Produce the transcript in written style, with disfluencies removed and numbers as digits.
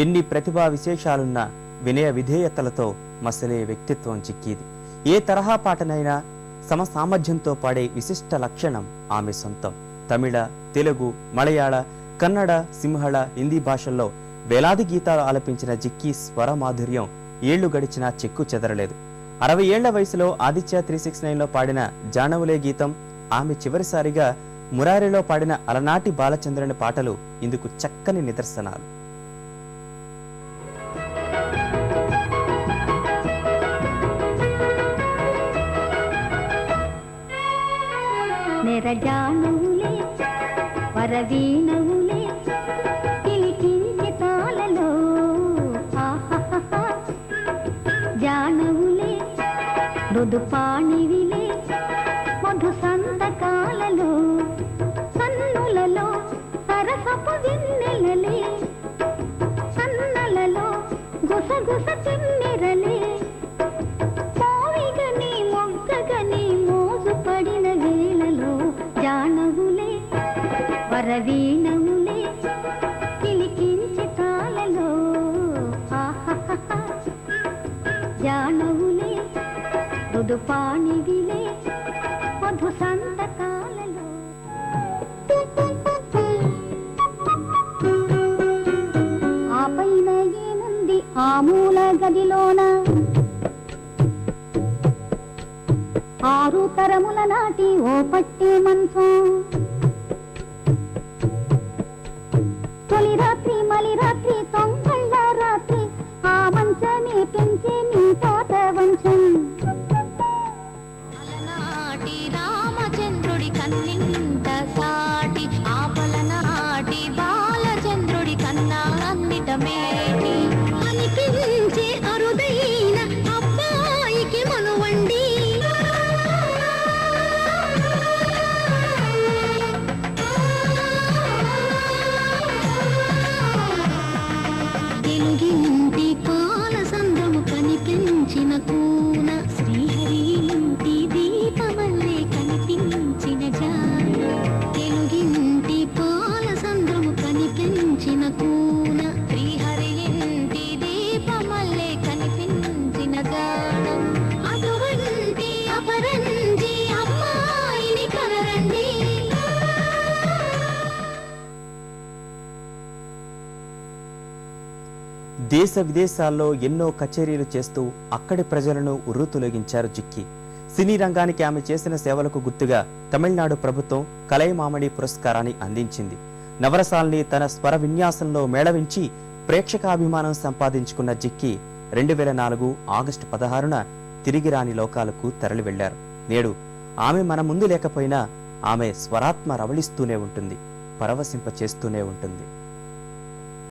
ఎన్ని ప్రతిభా విశేషాలున్నా వినయ విధేయతలతో మసలే వ్యక్తిత్వం చిక్కీది. ఏ తరహా పాటనైనా సమసామర్థ్యంతో పాడే విశిష్ట లక్షణం ఆమె సొంతం. తమిళ, తెలుగు, మలయాళ, కన్నడ, సింహళ, హిందీ భాషల్లో వేలాది గీతాలు ఆలపించిన జిక్కీ స్వర మాధుర్యం ఏళ్లు గడిచినా చెక్కు చెదరలేదు. 60 ఏళ్ల వయసులో ఆదిత్య 369లో పాడిన జానవులే గీతం, ఆమె చివరిసారిగా మురారిలో పాడిన అలనాటి బాలచంద్రుని పాటలు ఇందుకు చక్కని నిదర్శనాలు. నెరజానవులే వరవీణవులే తిలికించి తాళలో జానవులే మృదుపాణివిలే మధు సంతకాలలో సన్నులలో సరసపు వెన్నెలలే సన్నలలో గుసగుస చెన్నెరలే పావిగని మొగ్గగని మోజు పడిన వేళలో జానవులే వరవీణములే తిలికించి తాళలో జానవులే మృదుపాణివిలే మధు సంతకాలలో. ఆ పైన ఏముంది ఆ మూల గదిలోన 6 తరముల నాటి ఓ పట్టి మంచం, తొలి రాత్రి మలి రాత్రి తొంగళ్ళ రాత్రి ఆ మంచమే పెంచే నీ తాత వంశం. అలనాటి రామచంద్రుడి కన్నింత సాటి ఆపలనాటి బాలచంద్రుడి కన్నా అన్నిట మేటి అనిపించే అరుదైన అబ్బాయికి మనువండి. తెలుగింటి పాల సంద్రము కనిపించిన కూన శ్రీహరి ఇంటి దీపమల్లే కనిపించిన జాన. తెలుగింటి పాల సంద్రము కనిపించిన కూన శ్రీహరి ఇంటి దీపమల్లే కనిపించిన గానం. అటువంటి అపరంజి అమ్మాయిని కనరండి. దేశ విదేశాల్లో ఎన్నో కచేరీలు చేస్తూ అక్కడి ప్రజలను ఉర్రూతొలగించారు జిక్కీ. సినీ రంగానికి ఆమె చేసిన సేవలకు గుర్తుగా తమిళనాడు ప్రభుత్వం కలైమామణి పురస్కారాన్ని అందించింది. నవరసాల్ని తన స్వర విన్యాసంలో మేళవించి ప్రేక్షకాభిమానం సంపాదించుకున్న జిక్కీ 2004 ఆగస్టు 16న తిరిగి రాని లోకాలకు తరలి వెళ్లారు. నేడు ఆమె మన ముందు లేకపోయినా ఆమె స్వరాత్మ రవళిస్తూనే ఉంటుంది, పరవశింప చేస్తూనే ఉంటుంది.